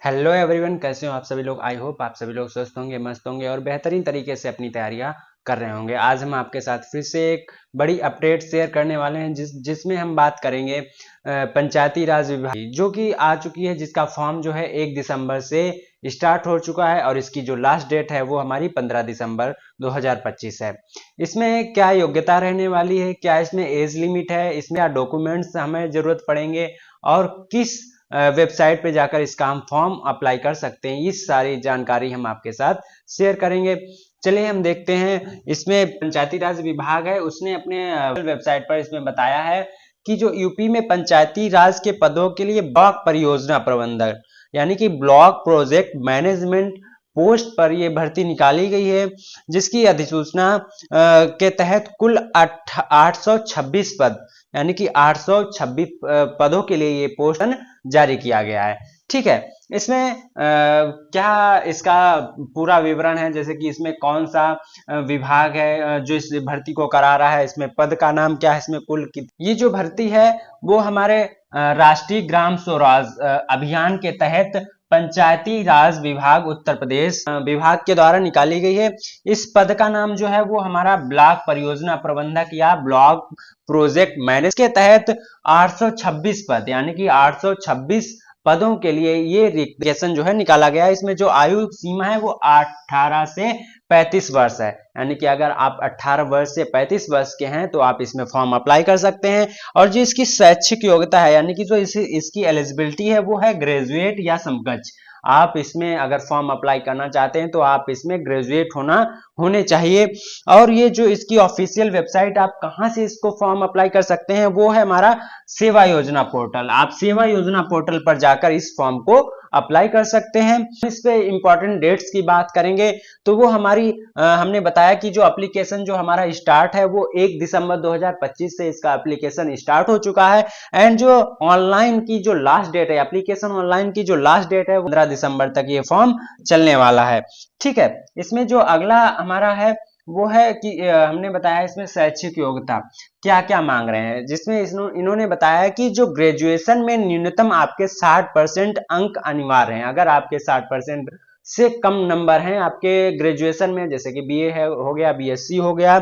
Hello everyone, कैसे हो आप सभी लोग। आई होप आप सभी लोग स्वस्थ होंगे, मस्त होंगे और बेहतरीन तरीके से अपनी तैयारियां कर रहे होंगे। आज हम आपके साथ फिर से एक बड़ी अपडेट शेयर करने वाले हैं जिसमें हम बात करेंगे पंचायती राज विभाग की, जो कि आ चुकी है, जिसका फॉर्म जो है 1 दिसंबर से स्टार्ट हो चुका है और इसकी जो लास्ट डेट है वो हमारी 15 दिसंबर 2025 है। इसमें क्या योग्यता रहने वाली है, क्या इसमें एज लिमिट है, इसमें क्या डॉक्यूमेंट्स हमें जरूरत पड़ेंगे और किस वेबसाइट पे जाकर इसका हम फॉर्म अप्लाई कर सकते हैं, इस सारी जानकारी हम आपके साथ शेयर करेंगे। चलिए हम देखते हैं। इसमें पंचायती राज विभाग है, उसने अपने वेबसाइट पर इसमें बताया है कि जो यूपी में पंचायती राज के पदों के लिए ब्लॉक परियोजना प्रबंधक यानी कि ब्लॉक प्रोजेक्ट मैनेजमेंट पोस्ट पर यह भर्ती निकाली गई है, जिसकी अधिसूचना के तहत कुल 826 पद यानी कि 826 पदों के लिए ये पोस्ट जारी किया गया है। ठीक है, इसमें क्या इसका पूरा विवरण है, जैसे कि इसमें कौन सा विभाग है जो इस भर्ती को करा रहा है, इसमें पद का नाम क्या है, इसमें कुल ये जो भर्ती है वो हमारे राष्ट्रीय ग्राम स्वराज अभियान के तहत पंचायती राज विभाग उत्तर प्रदेश विभाग के द्वारा निकाली गई है। इस पद का नाम जो है वो हमारा ब्लॉक परियोजना प्रबंधक या ब्लॉक प्रोजेक्ट मैनेजर के तहत 826 पद यानी कि 826 पदों के लिए ये रिक्वेशन जो है निकाला गया है। इसमें जो आयु सीमा है वो 18 से 35 वर्ष है, यानी कि अगर आप 18 वर्ष से 35 वर्ष के हैं तो आप इसमें फॉर्म अप्लाई कर सकते हैं। और जो इसकी शैक्षिक योग्यता है यानी कि जो इसकी एलिजिबिलिटी है वो है ग्रेजुएट या समकक्ष। आप इसमें अगर फॉर्म अप्लाई करना चाहते हैं तो आप इसमें ग्रेजुएट होने चाहिए। और ये जो इसकी ऑफिशियल वेबसाइट, आप कहां से इसको फॉर्म अप्लाई कर सकते हैं, वो है हमारा सेवा योजना पोर्टल। आप सेवा योजना पोर्टल पर जाकर इस फॉर्म को अप्लाई कर सकते हैं। इस पे इंपॉर्टेंट डेट्स की बात करेंगे तो वो हमारी हमने बताया कि जो एप्लीकेशन जो हमारा स्टार्ट है वो 1 दिसंबर 2025 से इसका एप्लीकेशन स्टार्ट हो चुका है। एंड जो ऑनलाइन की जो लास्ट डेट है, एप्लीकेशन ऑनलाइन की जो लास्ट डेट है 15 दिसंबर तक ये फॉर्म चलने वाला है। ठीक है, इसमें जो अगला हमारा है वो है कि हमने बताया इसमें शैक्षिक योग्यता क्या क्या मांग रहे हैं, जिसमें इन्होंने बताया कि जो ग्रेजुएशन में न्यूनतम आपके 60% अंक अनिवार्य हैं। अगर आपके 60% से कम नंबर हैं आपके ग्रेजुएशन में, जैसे कि बीए है हो गया, बीएससी हो गया,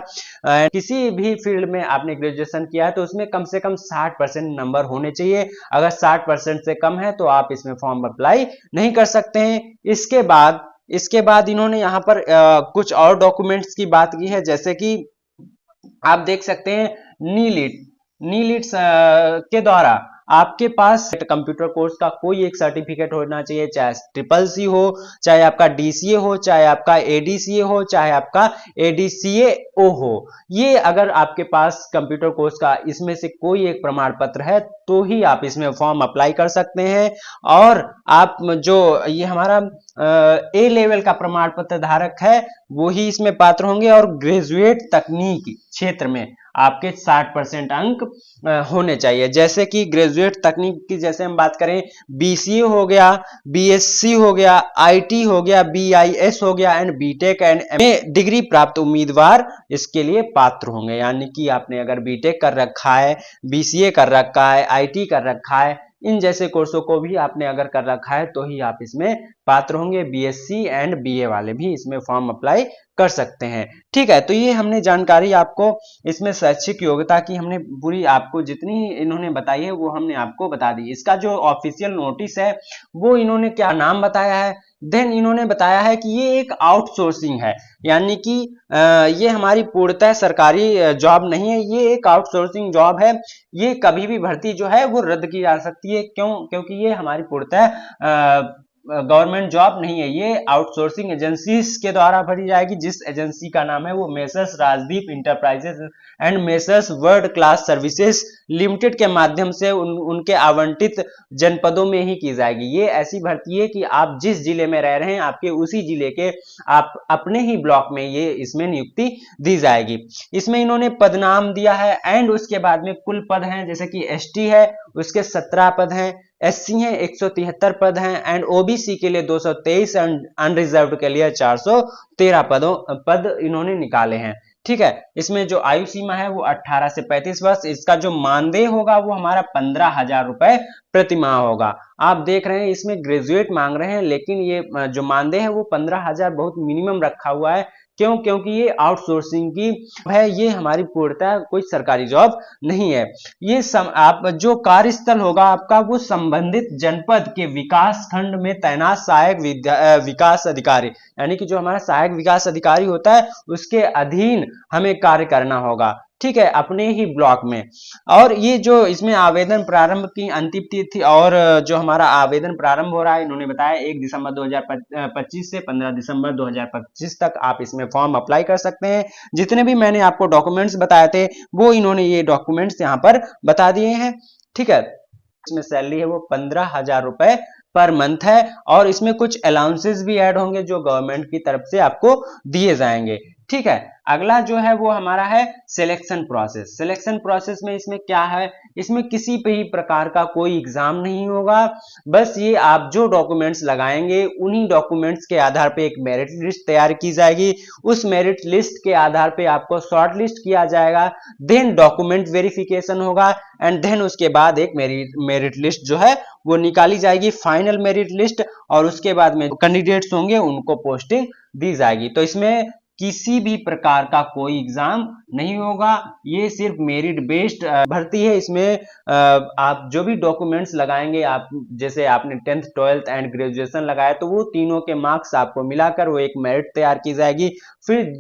किसी भी फील्ड में आपने ग्रेजुएशन किया है तो उसमें कम से कम 60% नंबर होने चाहिए। अगर 60% से कम है तो आप इसमें फॉर्म अप्लाई नहीं कर सकते हैं। इसके बाद इन्होंने यहाँ पर कुछ और डॉक्यूमेंट्स की बात की है, जैसे कि आप देख सकते हैं नीलिट के द्वारा आपके पास कंप्यूटर कोर्स का कोई एक सर्टिफिकेट होना चाहिए, चाहे ट्रिपल सी हो, चाहे आपका डीसीए हो, चाहे आपका एडीसीए हो, चाहे आपका एडीसीए हो। ये अगर आपके पास कंप्यूटर कोर्स का इसमें से कोई एक प्रमाण पत्र है तो ही आप इसमें फॉर्म अप्लाई कर सकते हैं। और आप जो ये हमारा ए लेवल का प्रमाण पत्र धारक है वो ही इसमें पात्र होंगे। और ग्रेजुएट तकनीक क्षेत्र में आपके 60% अंक होने चाहिए, जैसे कि ग्रेजुएट तकनीक की जैसे हम बात करें, बीसीए हो गया, बीएससी हो गया, आईटी हो गया, बीआईएस हो गया and BTech and MA degree प्राप्त उम्मीदवार इसके लिए पात्र होंगे। यानी कि आपने अगर बीटेक कर रखा है, बीसीए कर रखा है, आईटी कर रखा है, इन जैसे कोर्सों को भी आपने अगर कर रखा है तो ही आप इसमें पात्र होंगे। बीएससी एंड बीए वाले भी इसमें फॉर्म अप्लाई कर सकते हैं। ठीक है, तो ये हमने जानकारी आपको इसमें शैक्षिक योग्यता की हमने पूरी आपको जितनी इन्होंने बताई है वो हमने आपको बता दी। इसका जो ऑफिशियल नोटिस है वो इन्होंने क्या नाम बताया है, देन इन्होंने बताया है कि ये एक आउटसोर्सिंग है, यानी कि ये हमारी पूर्णतः सरकारी जॉब नहीं है, ये एक आउटसोर्सिंग जॉब है। ये कभी भी भर्ती जो है वो रद्द की जा सकती है, क्योंकि ये हमारी पूर्णतः गवर्नमेंट जॉब नहीं है, ये आउटसोर्सिंग एजेंसीज के द्वारा भरी जाएगी, जिस एजेंसी का नाम है वो messrs Rajdeep enterprises and messrs world class services limited के माध्यम से उनके आवंटित जनपदों में ही की जाएगी। ये ऐसी भर्ती है कि आप जिस जिले में रह रहे हैं आपके उसी जिले के आप अपने ही ब्लॉक में ये इसमें नियुक्ति दी जाएगी। इसमें इन्होंने पद नाम दिया है एंड उसके बाद में कुल पद हैं, जैसे कि एसटी है उसके 17 पद हैं, एससी हैं 173 पद हैं एंड ओबीसी के लिए 223 एंड अनरिजर्व्ड के लिए 413 पद इन्होंने निकाले हैं। ठीक है। इसमें जो आयु सीमा है वो 18 से 35 वर्ष। इसका जो मानदेय होगा वो हमारा 15,000 रुपए प्रति माह होगा। आप देख रहे हैं इसमें ग्रेजुएट मांग रहे हैं, लेकिन ये जो मानदेय है वो 15,000 बहुत मिनिमम रखा हुआ है। क्यों? क्योंकि ये आउटसोर्सिंग की है, ये हमारी पूर्णतः कोई सरकारी जॉब नहीं है। ये आप जो कार्यस्थल होगा आपका वो संबंधित जनपद के विकास खंड में तैनात सहायक विकास अधिकारी, यानी कि जो हमारा सहायक विकास अधिकारी होता है उसके अधीन हमें कार्य करना होगा, ठीक है, अपने ही ब्लॉक में। और ये जो इसमें आवेदन प्रारंभ की अंतिम तिथि और जो हमारा आवेदन प्रारंभ हो रहा है, इन्होंने बताया 1 दिसंबर 2025 से 15 दिसंबर 2025 तक आप इसमें फॉर्म अप्लाई कर सकते हैं। जितने भी मैंने आपको डॉक्यूमेंट्स बताए थे वो इन्होंने ये डॉक्यूमेंट्स यहाँ पर बता दिए हैं, ठीक है। इसमें सैलरी है वो 15,000 रुपए पर मंथ है, और इसमें कुछ अलाउंसेस भी ऐड होंगे जो गवर्नमेंट की तरफ से आपको दिए जाएंगे, ठीक है। अगला जो है वो हमारा है सिलेक्शन प्रोसेस। सिलेक्शन प्रोसेस में इसमें क्या है, इसमें किसी भी प्रकार का कोई एग्जाम नहीं होगा। बस ये आप जो डॉक्यूमेंट्स लगाएंगे उन्हीं डॉक्यूमेंट्स के आधार पे एक मेरिट लिस्ट तैयार की जाएगी। उस मेरिट लिस्ट के आधार पे आपको शॉर्ट लिस्ट किया जाएगा, देन डॉक्यूमेंट वेरिफिकेशन होगा, एंड देन उसके बाद एक मेरिट लिस्ट जो है वो निकाली जाएगी, फाइनल मेरिट लिस्ट, और उसके बाद में कैंडिडेट्स होंगे उनको पोस्टिंग दी जाएगी। तो इसमें किसी भी प्रकार का कोई एग्जाम नहीं होगा, ये सिर्फ मेरिट बेस्ड भर्ती है। इसमें आप जो भी डॉक्यूमेंट्स लगाएंगे, आप जैसे आपने 10th 12th एंड ग्रेजुएशन लगाया तो वो तीनों के मार्क्स आपको मिलाकर वो एक मेरिट तैयार की जाएगी। फिर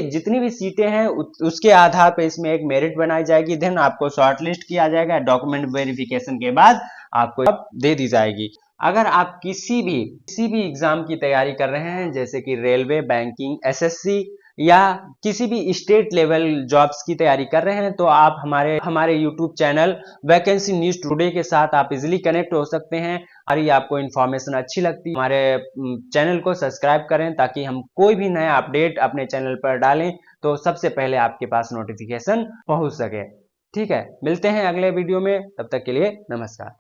जितनी भी सीटें हैं उसके आधार पर इसमें एक मेरिट बनाई जाएगी, देन आपको शॉर्टलिस्ट किया जाएगा, डॉक्यूमेंट वेरिफिकेशन के बाद आपको दे दी जाएगी। अगर आप किसी भी एग्जाम की तैयारी कर रहे हैं, जैसे कि रेलवे, बैंकिंग, एसएससी या किसी भी स्टेट लेवल जॉब्स की तैयारी कर रहे हैं, तो आप हमारे YouTube channel vacancy news today के साथ आप इजिली कनेक्ट हो सकते हैं। और ये आपको इन्फॉर्मेशन अच्छी लगती है हमारे चैनल को सब्सक्राइब करें, ताकि हम कोई भी नया अपडेट अपने चैनल पर डालें तो सबसे पहले आपके पास नोटिफिकेशन पहुंच सके, ठीक है। मिलते हैं अगले वीडियो में, तब तक के लिए नमस्कार।